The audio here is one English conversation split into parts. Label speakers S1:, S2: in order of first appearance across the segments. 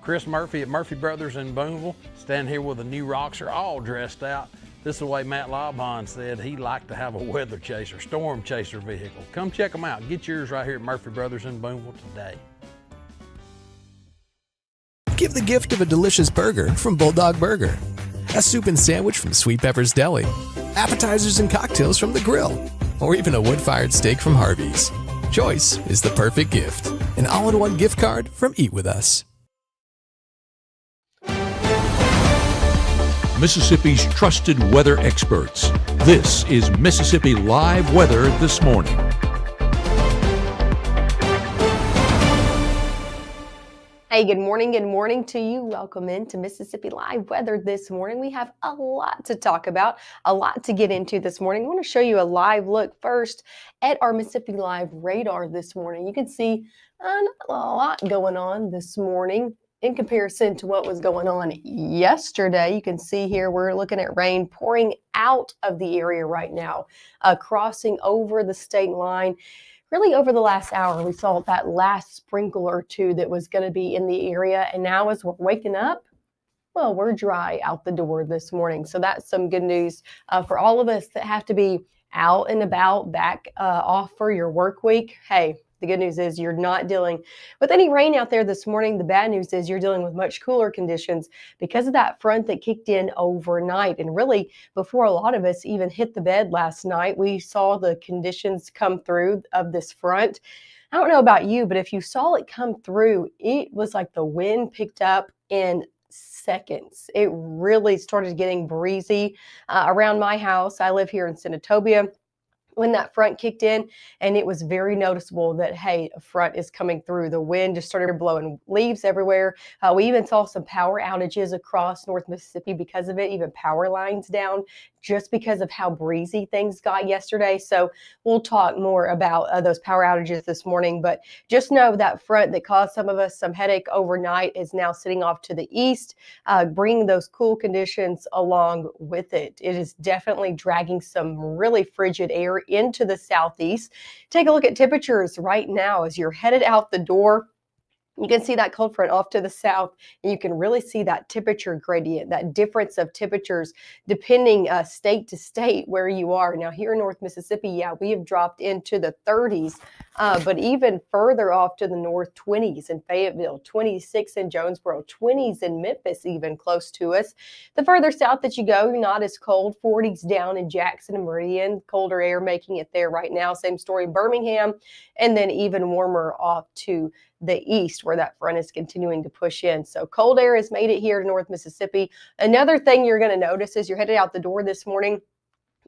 S1: Chris Murphy at Murphy Brothers in Boonville. Standing here with the new Roxer, all dressed out. This is the way Matt Lobhon said he liked to have a weather chaser, storm chaser vehicle. Come check them out. Get yours right here at Murphy Brothers in Boonville today.
S2: Give the gift of a delicious burger from Bulldog Burger, a soup and sandwich from Sweet Pepper's Deli, appetizers and cocktails from The Grill, or even a wood-fired steak from Harvey's. Choice is the perfect gift. An all-in-one gift card from Eat With Us.
S3: Mississippi's trusted weather experts. This is Mississippi Live Weather This Morning.
S4: Hey, good morning to you. Welcome into Mississippi Live Weather This Morning. We have a lot to talk about, a lot to get into this morning. I want to show you a live look first at our Mississippi Live radar this morning. You can see a lot going on this morning in comparison to what was going on yesterday. You can see here we're looking at rain pouring out of the area right now, crossing over the state line. Really over the last hour, we saw that last sprinkle or two that was going to be in the area. And now as we're waking up, well, we're dry out the door this morning. So that's some good news for all of us that have to be out and about, back off for your work week. Hey, the good news is you're not dealing with any rain out there this morning. The bad news is you're dealing with much cooler conditions because of that front that kicked in overnight. And really, before a lot of us even hit the bed last night, we saw the conditions come through of this front. I don't know about you, but if you saw it come through, it was like the wind picked up in seconds. It really started getting breezy around my house. I live here in Senatobia. When that front kicked in, and it was very noticeable that, hey, a front is coming through. The wind just started blowing leaves everywhere. We even saw some power outages across North Mississippi because of it, even power lines down just because of how breezy things got yesterday. So we'll talk more about those power outages this morning, but just know that front that caused some of us some headache overnight is now sitting off to the east, bringing those cool conditions along with it. It is definitely dragging some really frigid air into the southeast. Take a look at temperatures right now as you're headed out the door. You can see that cold front off to the south, and you can really see that temperature gradient, that difference of temperatures depending state to state where you are. Now here in North Mississippi, yeah, we have dropped into the 30s, but even further off to the north, 20s in Fayetteville, 26 in Jonesboro, 20s in Memphis, even close to us. The further south that you go, not as cold, 40s down in Jackson and Meridian, colder air making it there right now. Same story in Birmingham, and then even warmer off to the east where that front is continuing to push in. So cold air has made it here to North Mississippi. Another thing you're going to notice as you're headed out the door this morning,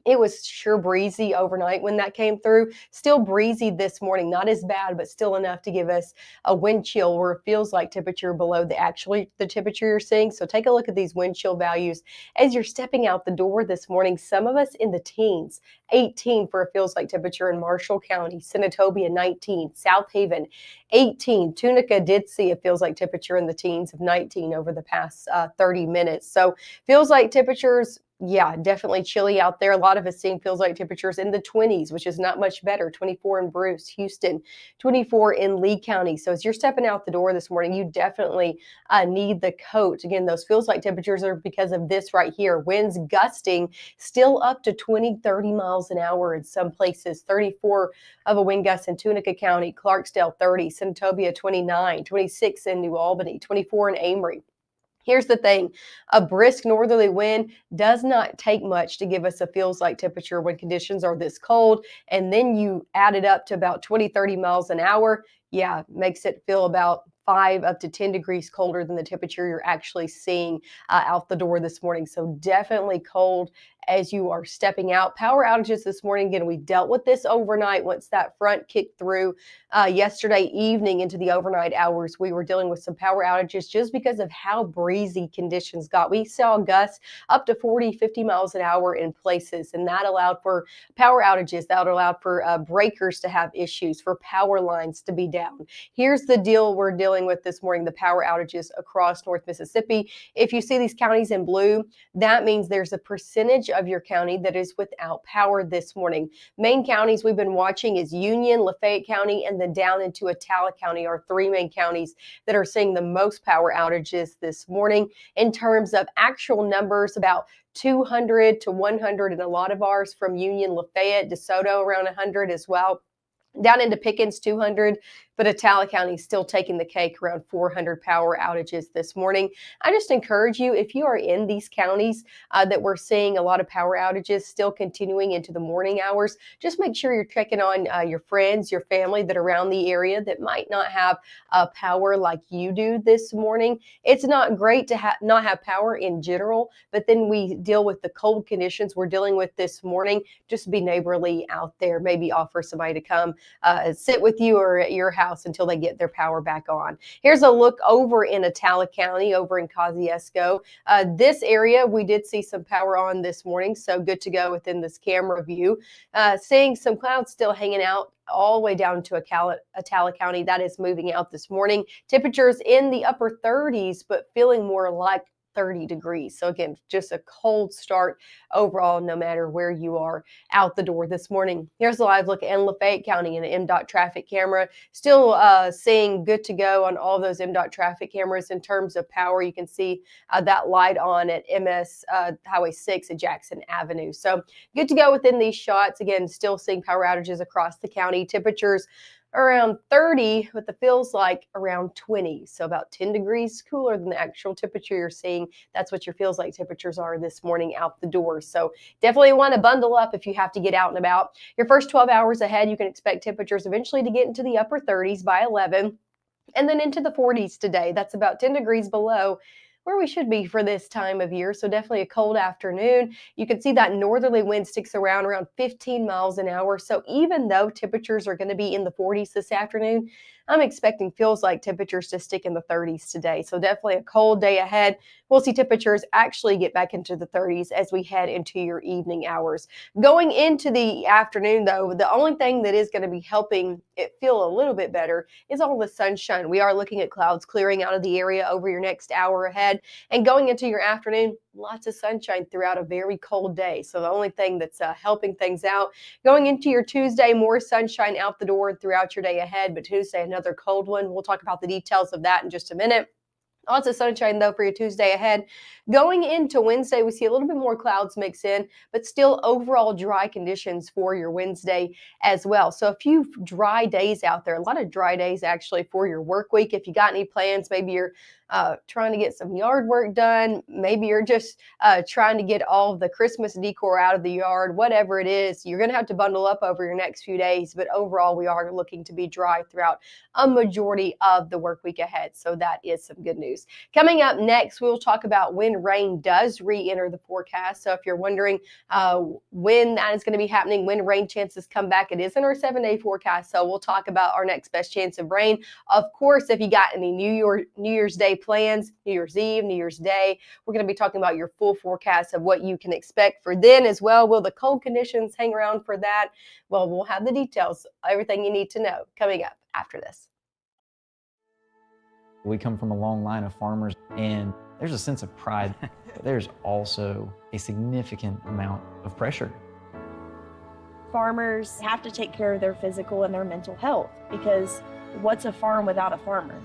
S4: it was sure breezy overnight when that came through. Still breezy this morning, not as bad, but still enough to give us a wind chill where it feels like temperature below the temperature you're seeing. So take a look at these wind chill values as you're stepping out the door this morning. Some of us in the teens, 18 for a feels like temperature in Marshall County, Senatobia 19, South Haven 18. Tunica did see a feels like temperature in the teens of 19 over the past 30 minutes. So feels like temperatures, yeah, definitely chilly out there. A lot of us seeing feels like temperatures in the 20s, which is not much better. 24 in Bruce, Houston, 24 in Lee County. So as you're stepping out the door this morning, you definitely need the coat. Again, those feels like temperatures are because of this right here. Winds gusting still up to 20, 30 miles an hour in some places. 34 of a wind gust in Tunica County, Clarksdale 30, Senatobia 29, 26 in New Albany, 24 in Amory. Here's the thing, a brisk northerly wind does not take much to give us a feels like temperature when conditions are this cold. And then you add it up to about 20, 30 miles an hour. Yeah, makes it feel about 5 up to 10 degrees colder than the temperature you're actually seeing out the door this morning. So definitely cold as you are stepping out. Power outages this morning. Again, we dealt with this overnight once that front kicked through yesterday evening into the overnight hours. We were dealing with some power outages just because of how breezy conditions got. We saw gusts up to 40, 50 miles an hour in places, and that allowed for power outages. That allowed for breakers to have issues, for power lines to be down. Here's the deal we're dealing with this morning, the power outages across North Mississippi. If you see these counties in blue, that means there's a percentage of your county that is without power this morning. Main counties we've been watching is Union, Lafayette County, and then down into Attala County are three main counties that are seeing the most power outages this morning. In terms of actual numbers, about 200 to 100 in a lot of ours from Union, Lafayette, DeSoto around 100 as well. Down into Pickens, 200, but Attala County is still taking the cake, around 400 power outages this morning. I just encourage you, if you are in these counties that we're seeing a lot of power outages still continuing into the morning hours, just make sure you're checking on your friends, your family that are around the area that might not have power like you do this morning. It's not great to not have power in general, but then we deal with the cold conditions we're dealing with this morning. Just be neighborly out there, maybe offer somebody to come sit with you or at your house until they get their power back on. Here's a look over in Attala County, over in Kosciuszko. This area, we did see some power on this morning, so good to go within this camera view. Seeing some clouds still hanging out all the way down to Attala County. That is moving out this morning. Temperatures in the upper 30s, but feeling more like 30 degrees. So again, just a cold start overall, no matter where you are out the door this morning. Here's a live look in Lafayette County and an MDOT traffic camera. Still seeing good to go on all those MDOT traffic cameras in terms of power. You can see that light on at MS Highway 6 at Jackson Avenue. So good to go within these shots. Again, still seeing power outages across the county. Temperatures around 30, but the feels like around 20. So about 10 degrees cooler than the actual temperature you're seeing. That's what your feels like temperatures are this morning out the door. So definitely want to bundle up if you have to get out and about. Your first 12 hours ahead, you can expect temperatures eventually to get into the upper 30s by 11 and then into the 40s today. That's about 10 degrees below where we should be for this time of year. So definitely a cold afternoon. You can see that northerly wind sticks around 15 miles an hour. So even though temperatures are going to be in the 40s this afternoon, I'm expecting feels like temperatures to stick in the 30s today. So definitely a cold day ahead. We'll see temperatures actually get back into the 30s as we head into your evening hours. Going into the afternoon, though, the only thing that is going to be helping it feel a little bit better is all the sunshine. We are looking at clouds clearing out of the area over your next hour ahead. And going into your afternoon, lots of sunshine throughout a very cold day. So the only thing that's helping things out. Going into your Tuesday, more sunshine out the door throughout your day ahead. But Tuesday, another cold one. We'll talk about the details of that in just a minute. Lots of sunshine, though, for your Tuesday ahead. Going into Wednesday, we see a little bit more clouds mix in, but still overall dry conditions for your Wednesday as well. So a few dry days out there, a lot of dry days actually for your work week. If you got any plans, maybe you're trying to get some yard work done. Maybe you're just trying to get all of the Christmas decor out of the yard, whatever it is, you're going to have to bundle up over your next few days. But overall, we are looking to be dry throughout a majority of the work week ahead. So that is some good news. Coming up next, we'll talk about when rain does re-enter the forecast. So if you're wondering when that is going to be happening, when rain chances come back, it is in our 7-day forecast. So we'll talk about our next best chance of rain. Of course, if you got any New Year's Day plans, New Year's Eve, New Year's Day, we're going to be talking about your full forecast of what you can expect for then as well. Will the cold conditions hang around for that? Well, we'll have the details, everything you need to know coming up after this.
S5: We come from a long line of farmers, and there's a sense of pride, but there's also a significant amount of pressure.
S6: Farmers have to take care of their physical and their mental health, because what's a farm without a farmer?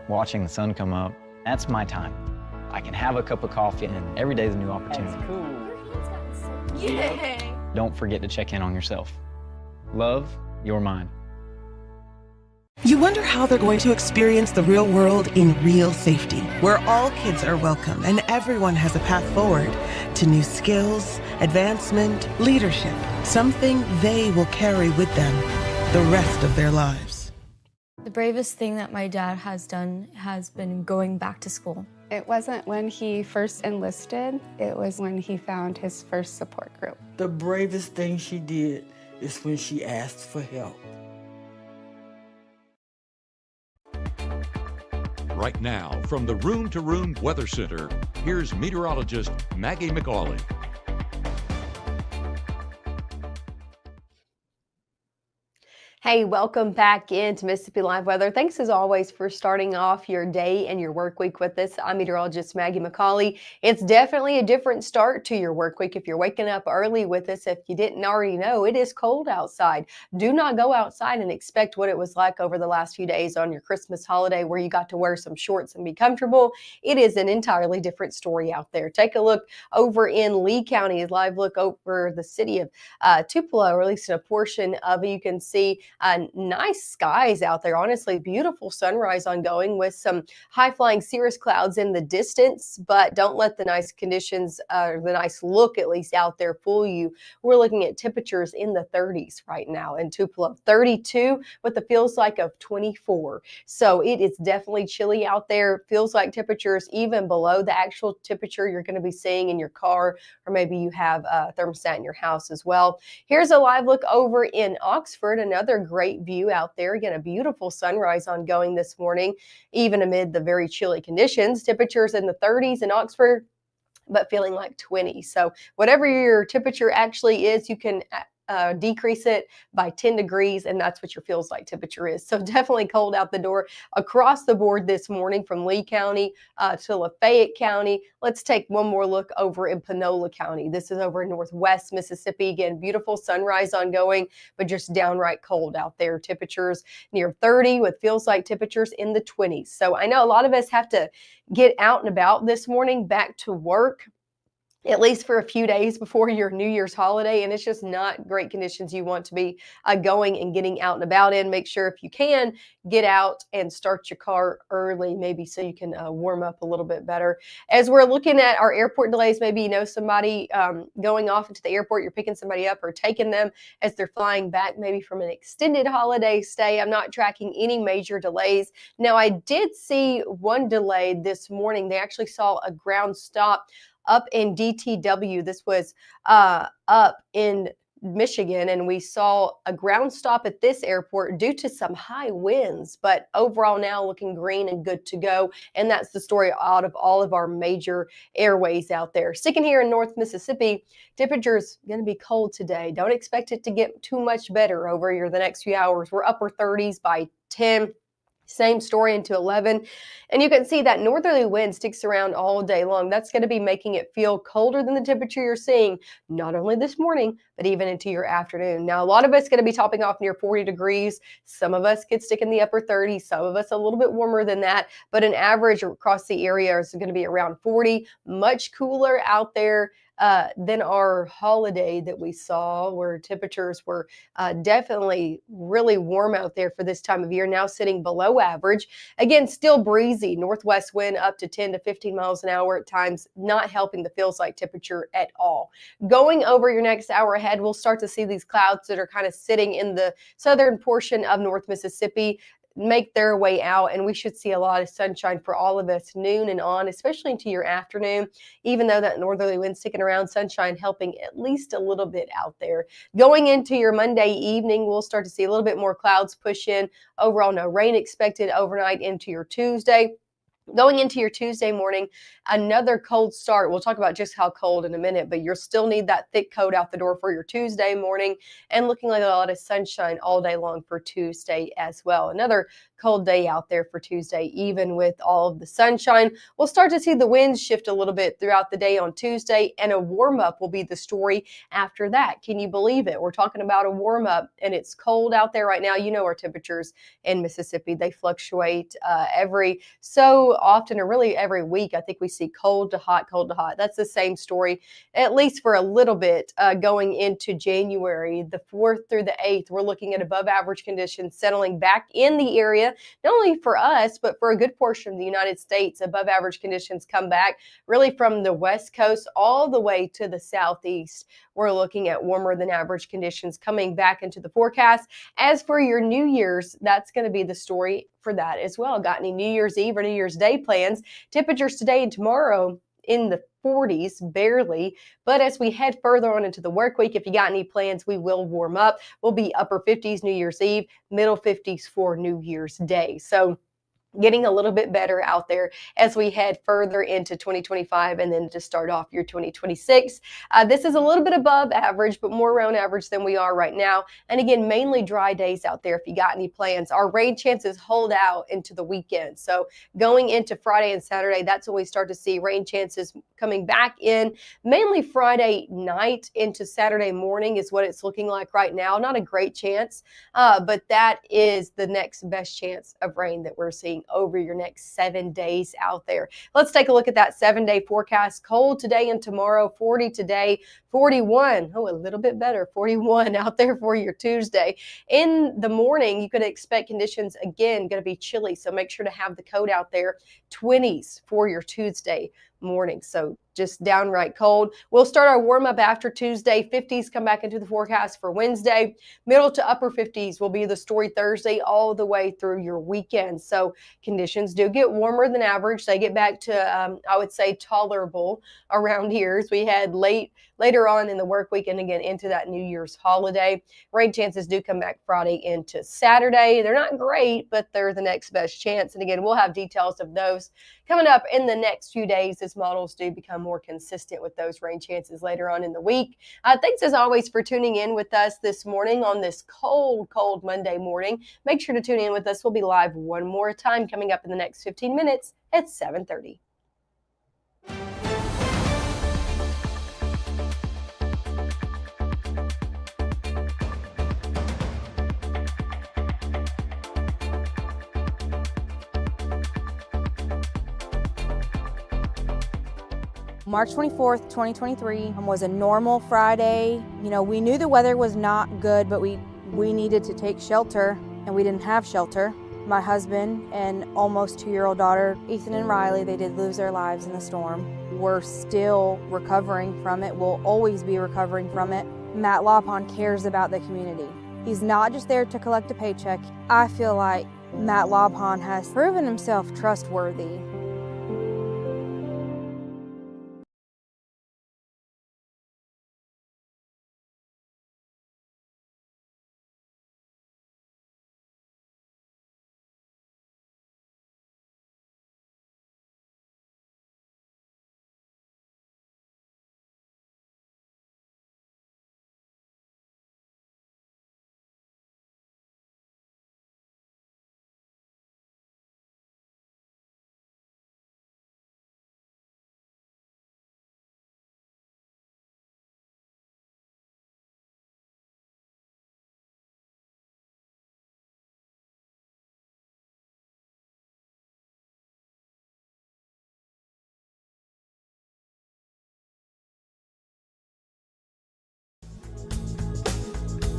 S5: Watching the sun come up, that's my time. I can have a cup of coffee, and every day is a new opportunity.
S6: That's cool. Your hand's gotten so Yay!
S5: Don't forget to check in on yourself. Love your mind.
S7: You wonder how they're going to experience the real world in real safety, where all kids are welcome and everyone has a path forward to new skills, advancement, leadership, something they will carry with them the rest of their lives.
S8: The bravest thing that my dad has done has been going back to school.
S9: It wasn't when he first enlisted, it was when he found his first support group.
S10: The bravest thing she did is when she asked for help.
S3: Right now, from the Room to Room Weather Center, here's meteorologist Maggye McAuley.
S4: Hey, welcome back into Mississippi Live Weather. Thanks as always for starting off your day and your work week with us. I'm meteorologist Maggie McCauley. It's definitely a different start to your work week if you're waking up early with us. If you didn't already know, it is cold outside. Do not go outside and expect what it was like over the last few days on your Christmas holiday where you got to wear some shorts and be comfortable. It is an entirely different story out there. Take a look over in Lee County, a live look over the city of Tupelo, or at least a portion of it. You can see nice skies out there. Honestly, beautiful sunrise ongoing with some high flying cirrus clouds in the distance, but don't let the nice conditions, the nice look at least out there fool you. We're looking at temperatures in the 30s right now in Tupelo, 32 with the feels like of 24. So it is definitely chilly out there. Feels like temperatures even below the actual temperature you're going to be seeing in your car, or maybe you have a thermostat in your house as well. Here's a live look over in Oxford, another great view out there. Again, a beautiful sunrise ongoing this morning, even amid the very chilly conditions. Temperatures in the 30s in Oxford, but feeling like 20. So whatever your temperature actually is, you can decrease it by 10 degrees, and that's what your feels like temperature is. So definitely cold out the door across the board this morning from Lee County to Lafayette County. Let's take one more look over in Panola County. This is over in northwest Mississippi. Again, beautiful sunrise ongoing, but just downright cold out there. Temperatures near 30 with feels like temperatures in the 20s. So I know a lot of us have to get out and about this morning, back to work, at least for a few days before your New Year's holiday, and it's just not great conditions you want to be going and getting out and about in. Make sure if you can, get out and start your car early, maybe so you can warm up a little bit better. As we're looking at our airport delays, maybe you know somebody going off into the airport, you're picking somebody up or taking them as they're flying back maybe from an extended holiday stay. I'm not tracking any major delays. Now, I did see one delay this morning. They actually saw a ground stop up in DTW. This was up in Michigan, and we saw a ground stop at this airport due to some high winds, but overall now looking green and good to go. And that's the story out of all of our major airways out there. Sticking here in North Mississippi, temperatures going to be cold today. Don't expect it to get too much better over the next few hours. We're upper 30s by 10. Same story into 11. And you can see that northerly wind sticks around all day long. That's going to be making it feel colder than the temperature you're seeing, not only this morning, but even into your afternoon. Now, a lot of us going to be topping off near 40 degrees. Some of us could stick in the upper 30s, some of us a little bit warmer than that, but an average across the area is going to be around 40, much cooler out there than our holiday that we saw, where temperatures were definitely really warm out there for this time of year, now sitting below average. Again, still breezy, northwest wind up to 10 to 15 miles an hour at times, not helping the feels like temperature at all. Going over your next hour ahead, we'll start to see these clouds that are kind of sitting in the southern portion of North Mississippi make their way out, and we should see a lot of sunshine for all of us noon and on, especially into your afternoon. Even though that northerly wind sticking around, sunshine helping at least a little bit out there. Going into your Monday evening, we'll start to see a little bit more clouds push in. Overall, no rain expected overnight into your Tuesday. Going into your Tuesday morning, another cold start. We'll talk about just how cold in a minute, but you'll still need that thick coat out the door for your Tuesday morning, and looking like a lot of sunshine all day long for Tuesday as well. Another cold day out there for Tuesday, even with all of the sunshine. We'll start to see the winds shift a little bit throughout the day on Tuesday, and a warm up will be the story after that. Can you believe it? We're talking about a warm up, and it's cold out there right now. You know our temperatures in Mississippi, they fluctuate every so often, or really every week. I think we see cold to hot, cold to hot. That's the same story, at least for a little bit, going into January, the 4th through the 8th. We're looking at above average conditions settling back in the area, not only for us, but for a good portion of the United States. Above average conditions come back really from the West Coast all the way to the Southeast. We're looking at warmer than average conditions coming back into the forecast. As for your New Year's, that's going to be the story for that as well. Got any New Year's Eve or New Year's Day plans? Temperatures today and tomorrow in the 40s, barely. But as we head further on into the work week, if you got any plans, we will warm up. We'll be upper 50s New Year's Eve, middle 50s for New Year's Day. So getting a little bit better out there as we head further into 2025 and then to start off your 2026. This is a little bit above average, but more around average than we are right now. And again, mainly dry days out there if you got any plans. Our rain chances hold out into the weekend. So going into Friday and Saturday, that's when we start to see rain chances coming back in. Mainly Friday night into Saturday morning is what it's looking like right now. Not a great chance, but that is the next best chance of rain that we're seeing over your next 7 days out there. Let's take a look at that 7-day forecast. Cold today and tomorrow, 40 today, 41. Oh, a little bit better, 41 out there for your Tuesday. In the morning, you could expect conditions again going to be chilly, so make sure to have the coat out there. 20s for your Tuesday morning. So just downright cold. We'll start our warm up after Tuesday. 50s come back into the forecast for Wednesday. Middle to upper 50s will be the story Thursday all the way through your weekend. So conditions do get warmer than average. They get back to, I would say, tolerable around here as we head later on in the work week and again into that New Year's holiday. Rain chances do come back Friday into Saturday. They're not great, but they're the next best chance. And again, we'll have details of those coming up in the next few days as models do become more consistent with those rain chances later on in the week. Thanks as always for tuning in with us this morning on this cold Monday morning. Make sure to tune in with us. We'll be live one more time coming up in the next 15 minutes at 7:30.
S11: March 24th, 2023 was a normal Friday. You know, we knew the weather was not good, but we needed to take shelter, and we didn't have shelter. My husband and almost 2-year-old daughter, Ethan and Riley, they did lose their lives in the storm. We're still recovering from it. We'll always be recovering from it. Matt Lawpon cares about the community. He's not just there to collect a paycheck. I feel like Matt Lawpon has proven himself trustworthy